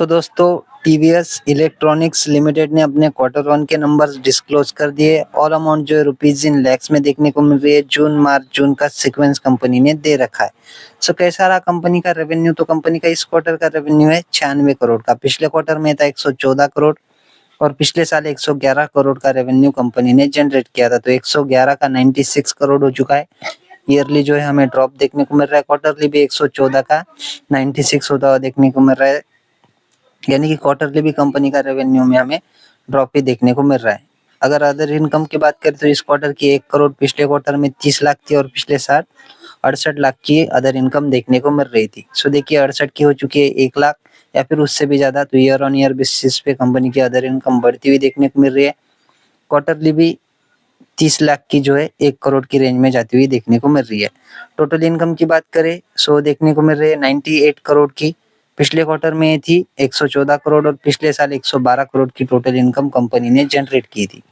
सो दोस्तों, TVS electronics limited ने अपने क्वार्टर वन के नंबर्स डिस्क्लोज कर दिए। ऑल अमाउंट जो है रुपीज इन लैक्स में देखने को मिल रही है। जून मार्च जून का सीक्वेंस कंपनी ने दे रखा है। सो कैसा रहा कंपनी का रेवेन्यू? तो कंपनी का इस क्वार्टर का रेवेन्यू है 96 करोड़ का। पिछले क्वार्टर में था 114 करोड़ और पिछले साल 111 करोड़ का रेवेन्यू कंपनी ने जनरेट किया था। तो 111 का 96 करोड़ हो चुका है। ईयरली जो है हमें ड्रॉप देखने को मिल रहा है। क्वार्टरली भी 114 का 96 होता हुआ देखने को मिल रहा है। यानी कि क्वार्टरली भी कंपनी का रेवेन्यू में हमें ड्रॉप ही देखने को मिल रहा है। अगर अदर इनकम की बात करें तो इस क्वार्टर की 1 करोड़, पिछले क्वार्टर में 30 लाख थी और पिछले साल 68 लाख की अदर इनकम देखने को मिल रही थी। सो देखिए 68 की हो चुकी है 1 लाख या फिर उससे भी ज्यादा। तो ईयर ऑन ईयर बेसिस पे कंपनी की अदर इनकम बढ़ती हुई देखने को मिल रही है। क्वार्टरली भी 30 लाख की जो है 1 करोड़ की रेंज में जाती हुई देखने को मिल रही है। टोटल इनकम की बात करें सो देखने को मिल रही है 98 करोड़ की। पिछले क्वार्टर में थी 114 करोड़ और पिछले साल 112 करोड़ की टोटल इनकम कंपनी ने जनरेट की थी।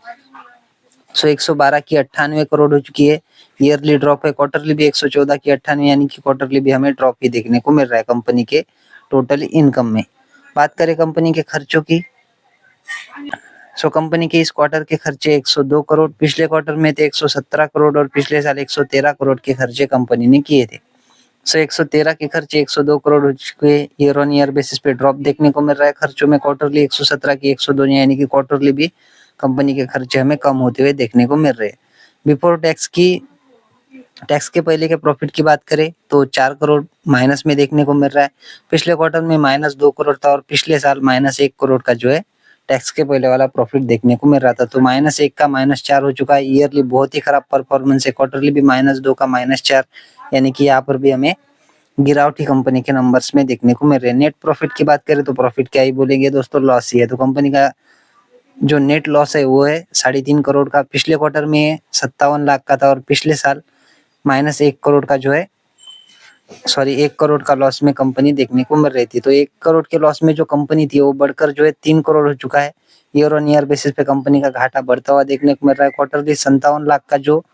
सो 112 की 98 करोड़ हो चुकी है। ईयरली ड्रॉप है। क्वार्टरली भी 114 की 98, यानी कि क्वार्टरली भी हमें ड्रॉप ही देखने को मिल रहा है कंपनी के टोटल इनकम में। बात करें कंपनी के खर्चों की, सो कंपनी के इस क्वार्टर के खर्चे 102 करोड़, पिछले क्वार्टर में थे 117 करोड़ और पिछले साल 113 करोड़ के खर्चे कंपनी ने किए थे। सो 113 के खर्चे 102 करोड़ हो चुके हैं। ईयर ऑन ईयर बेसिस पे ड्रॉप देखने को मिल रहा है खर्चों में। क्वार्टरली 117 की 102, यानी कि क्वार्टरली भी कंपनी के खर्चे हमें कम होते हुए देखने को मिल रहे हैं। बिफोर टैक्स के पहले के प्रॉफिट की बात करें तो 4 करोड़ माइनस में देखने को मिल रहा है। पिछले क्वार्टर में -2 करोड़ था और पिछले साल -1 करोड़ का जो है टैक्स के पहले वाला प्रॉफिट देखने को मिल रहा था। तो -1 का -4 हो चुका है। ईयरली बहुत ही खराब परफॉर्मेंस है। क्वार्टरली भी -2 का -4, यानी कि यहाँ पर भी हमें गिरावट ही कंपनी के नंबर्स में देखने को मिल रहे हैं। नेट प्रॉफिट की बात करें तो प्रॉफिट क्या ही बोलेंगे दोस्तों, लॉस ही है। तो कंपनी का जो नेट लॉस है वो है 3.5 करोड़ का। पिछले क्वार्टर में 57 लाख का था और पिछले साल -1 करोड़ का जो है 1 करोड़ का लॉस में कंपनी देखने को मिल रही थी। तो 1 करोड़ के लॉस में जो कंपनी थी वो बढ़कर जो है 3 करोड़ हो चुका है। ईयर ऑन ईयर बेसिस पे कंपनी का घाटा बढ़ता हुआ देखने को मिल रहा है। क्वार्टरली 57 लाख का जो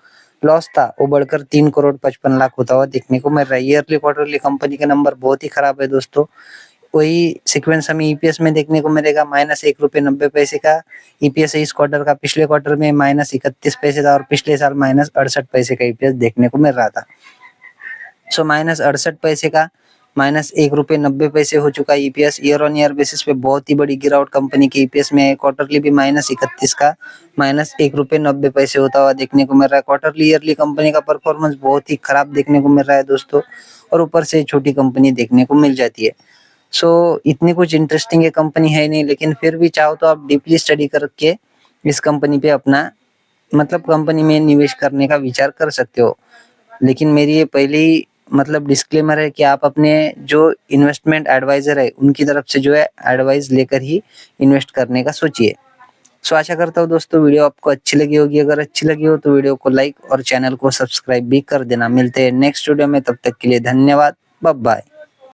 लॉस था वो बढ़कर 3 करोड़ 55 लाख होता हुआ देखने को मिल रहा है। ईयरली क्वार्टरली कंपनी के नंबर बहुत ही खराब है दोस्तों। वही सीक्वेंस हमें ईपीएस में देखने को मिलेगा। -1.90 का ईपीएस है इस क्वार्टर का। पिछले क्वार्टर में -31 था और पिछले साल -68 का ईपीएस देखने को मिल रहा था। सो -68 का -1.90 हो चुका है EPS. Year on year basis पे बहुत ही बड़ी गिरावट कंपनी के ईपीएस में है। क्वार्टरली भी -31 का -1.90 होता हुआ देखने को मिल रहा है। क्वार्टरली ईयरली कंपनी का परफॉर्मेंस बहुत ही खराब देखने को मिल रहा है दोस्तों, और ऊपर से छोटी कंपनी देखने को मिल जाती है। सो इतनी कुछ इंटरेस्टिंग ये कंपनी है नहीं, लेकिन फिर भी चाहो तो आप डीपली स्टडी करके इस कंपनी पे अपना कंपनी में निवेश करने का विचार कर सकते हो। लेकिन मेरी ये पहले ही डिस्क्लेमर है कि आप अपने जो इन्वेस्टमेंट एडवाइजर है उनकी तरफ से जो है एडवाइस लेकर ही इन्वेस्ट करने का सोचिए। सो आशा करता हूँ दोस्तों वीडियो आपको अच्छी लगी होगी। अगर अच्छी लगी हो तो वीडियो को लाइक और चैनल को सब्सक्राइब भी कर देना। मिलते हैं नेक्स्ट वीडियो में, तब तक के लिए धन्यवाद। Bye bye.